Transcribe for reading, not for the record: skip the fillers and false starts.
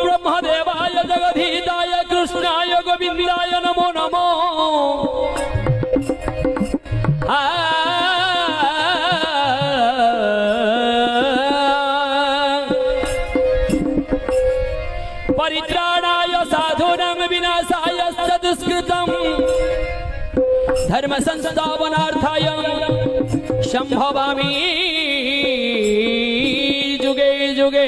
ब्रह्मदेवाय जगधीताय कृष्णाय गोविंदाय नमो नमो। परित्राणाय साधूनां विनाशाय सदुष्कृतं धर्म संस्थापनार्थाय संभवामि जुगे जुगे।